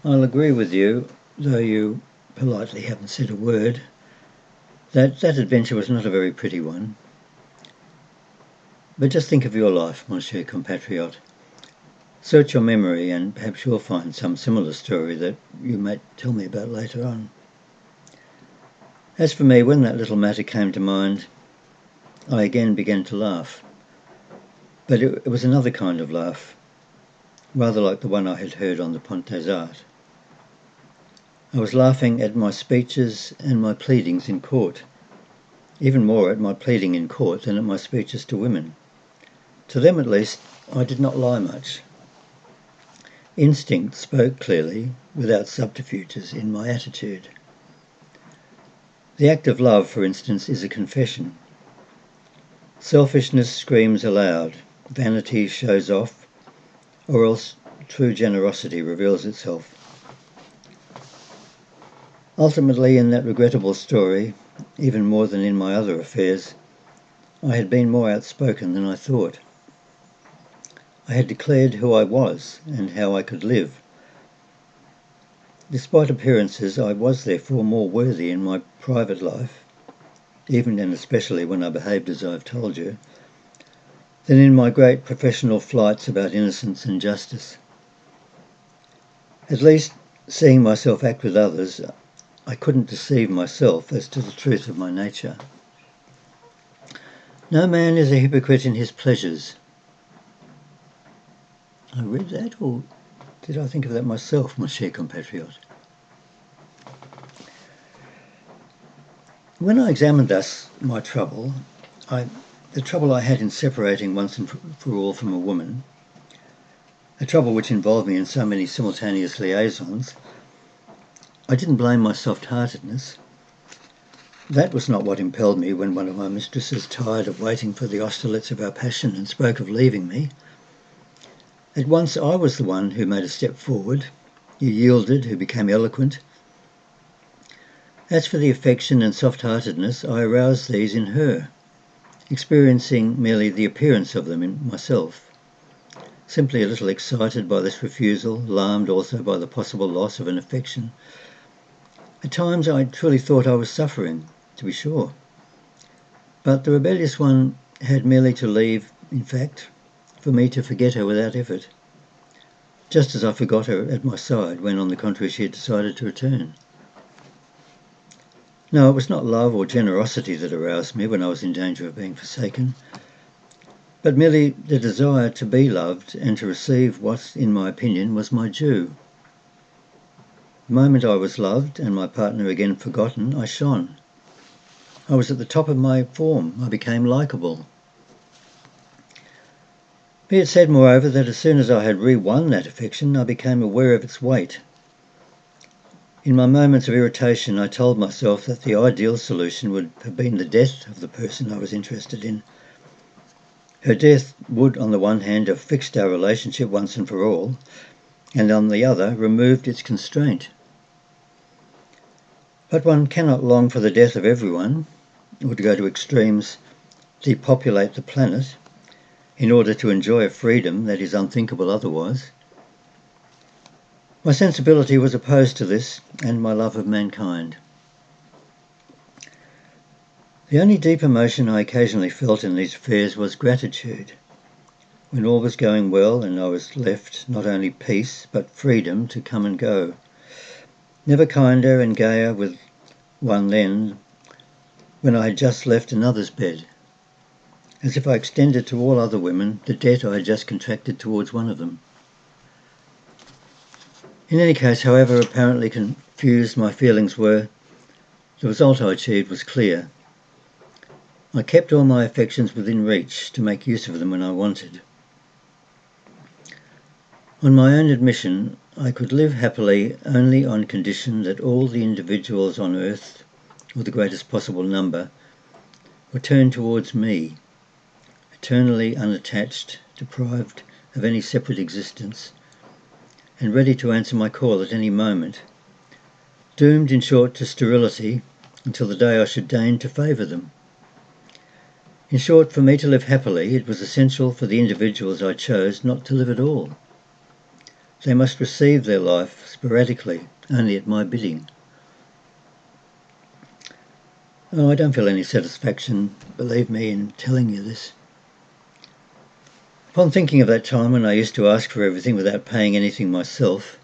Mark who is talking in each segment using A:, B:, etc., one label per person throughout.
A: I'll agree with you, though you politely haven't said a word, that adventure was not a very pretty one. But just think of your life, mon cher compatriot. Search your memory and perhaps you'll find some similar story that you might tell me about later on. As for me, when that little matter came to mind, I again began to laugh. But it was another kind of laugh, rather like the one I had heard on the Pont des Arts. I was laughing at my speeches and my pleadings in court, even more at my pleading in court than at my speeches to women. To them, at least, I did not lie much. Instinct spoke clearly, without subterfuges, in my attitude. The act of love, for instance, is a confession. Selfishness screams aloud, vanity shows off, or else true generosity reveals itself. Ultimately, in that regrettable story, even more than in my other affairs, I had been more outspoken than I thought. I had declared who I was and how I could live. Despite appearances, I was therefore more worthy in my private life, even and especially when I behaved as I have told you, than in my great professional flights about innocence and justice. At least, seeing myself act with others, I couldn't deceive myself as to the truth of my nature. No man is a hypocrite in his pleasures. I read that, or did I think of that myself, mon cher compatriot? When I examined thus my trouble, the trouble I had in separating once and for all from a woman, a trouble which involved me in so many simultaneous liaisons, I didn't blame my soft-heartedness. That was not what impelled me when one of my mistresses, tired of waiting for the Austerlitz of our passion and spoke of leaving me. At once I was the one who made a step forward, who yielded, who became eloquent. As for the affection and soft-heartedness, I aroused these in her, experiencing merely the appearance of them in myself. Simply a little excited by this refusal, alarmed also by the possible loss of an affection. At times I truly thought I was suffering, to be sure. But the rebellious one had merely to leave, in fact, for me to forget her without effort, just as I forgot her at my side when, on the contrary, she had decided to return. No, it was not love or generosity that aroused me when I was in danger of being forsaken, but merely the desire to be loved and to receive what, in my opinion, was my due. The moment I was loved and my partner again forgotten, I shone. I was at the top of my form. I became likeable. Be it said, moreover, that as soon as I had re-won that affection, I became aware of its weight. In my moments of irritation, I told myself that the ideal solution would have been the death of the person I was interested in. Her death would, on the one hand, have fixed our relationship once and for all, and on the other, removed its constraint. But one cannot long for the death of everyone, or to go to extremes, depopulate the planet, in order to enjoy a freedom that is unthinkable otherwise. My sensibility was opposed to this, and my love of mankind. The only deep emotion I occasionally felt in these affairs was gratitude. When all was going well and I was left not only peace but freedom to come and go. Never kinder and gayer with one then when I had just left another's bed, as if I extended to all other women the debt I had just contracted towards one of them. In any case, however apparently confused my feelings were, the result I achieved was clear. I kept all my affections within reach to make use of them when I wanted. On my own admission, I could live happily only on condition that all the individuals on earth, or the greatest possible number, were turned towards me, eternally unattached, deprived of any separate existence, and ready to answer my call at any moment, doomed, in short, to sterility until the day I should deign to favour them. In short, for me to live happily, it was essential for the individuals I chose not to live at all. They must receive their life sporadically, only at my bidding. Oh, I don't feel any satisfaction, believe me, in telling you this. Upon thinking of that time when I used to ask for everything without paying anything myself,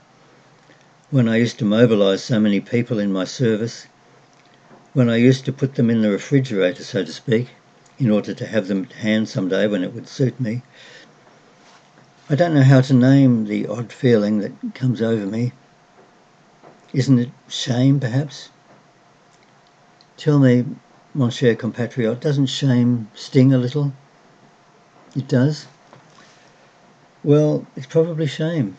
A: when I used to mobilise so many people in my service, when I used to put them in the refrigerator, so to speak, in order to have them at hand someday when it would suit me, I don't know how to name the odd feeling that comes over me. Isn't it shame, perhaps? Tell me, mon cher compatriot, doesn't shame sting a little? It does? Well, it's probably shame,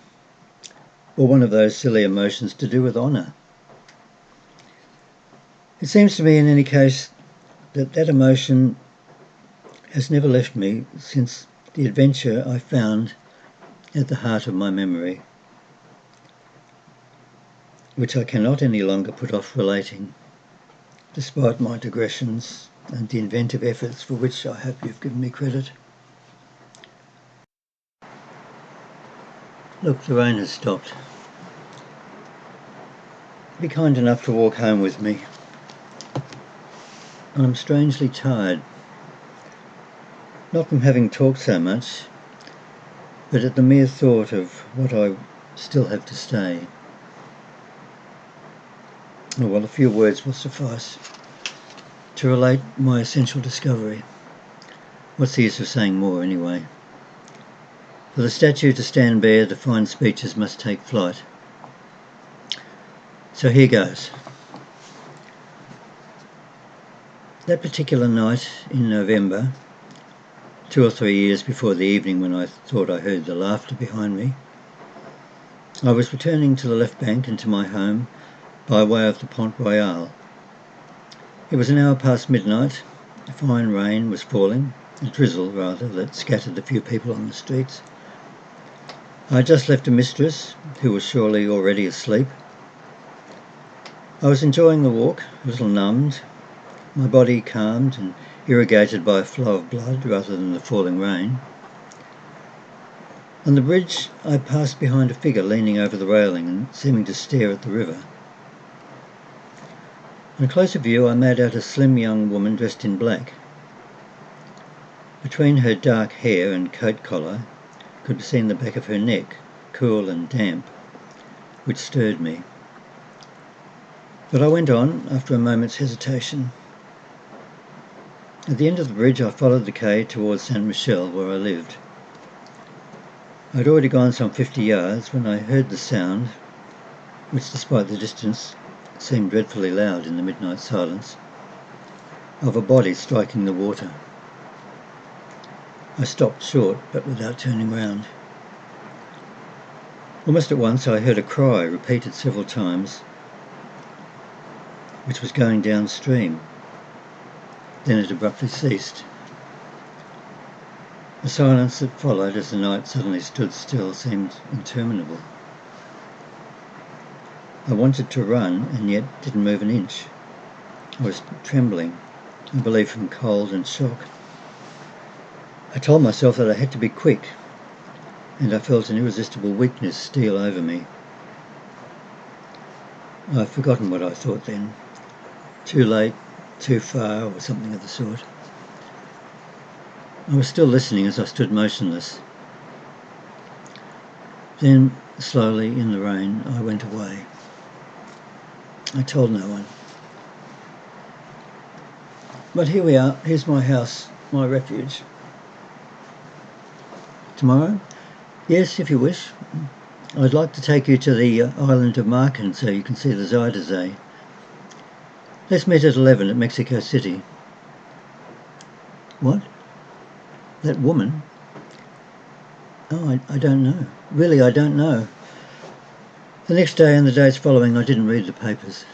A: or one of those silly emotions to do with honour. It seems to me, in any case, that emotion has never left me since the adventure I found at the heart of my memory, which I cannot any longer put off relating, despite my digressions and the inventive efforts for which I hope you've given me credit. Look, the rain has stopped. Be kind enough to walk home with me. I'm strangely tired, not from having talked so much, but at the mere thought of what I still have to say. Oh, well, a few words will suffice to relate my essential discovery. What's the use of saying more, anyway? For the statue to stand bare, the fine speeches must take flight. So here goes. That particular night in November, 2 or 3 years before the evening when I thought I heard the laughter behind me, I was returning to the left bank and to my home by way of the Pont Royal. It was an hour past midnight. A fine rain was falling, a drizzle rather, that scattered the few people on the streets. I had just left a mistress, who was surely already asleep. I was enjoying the walk, a little numbed, my body calmed and irrigated by a flow of blood rather than the falling rain. On the bridge I passed behind a figure leaning over the railing and seeming to stare at the river. On closer view I made out a slim young woman dressed in black. Between her dark hair and coat collar could be seen the back of her neck, cool and damp, which stirred me. But I went on after a moment's hesitation. At the end of the bridge I followed the quay towards Saint Michel, where I lived. I had already gone some 50 yards when I heard the sound, which despite the distance seemed dreadfully loud in the midnight silence, of a body striking the water. I stopped short, but without turning round. Almost at once I heard a cry repeated several times, which was going downstream. Then it abruptly ceased. The silence that followed as the night suddenly stood still seemed interminable. I wanted to run and yet didn't move an inch. I was trembling, I believe from cold and shock. I told myself that I had to be quick, and I felt an irresistible weakness steal over me. I've forgotten what I thought then. Too late, too far, or something of the sort. I was still listening as I stood motionless. Then, slowly, in the rain, I went away. I told no one. But here we are. Here's my house, my refuge. Tomorrow? Yes, if you wish. I'd like to take you to the island of Marken so you can see the Zuiderzee. Let's meet at 11 at Mexico City. What? That woman? Oh, I don't know. Really, I don't know. The next day and the days following, I didn't read the papers.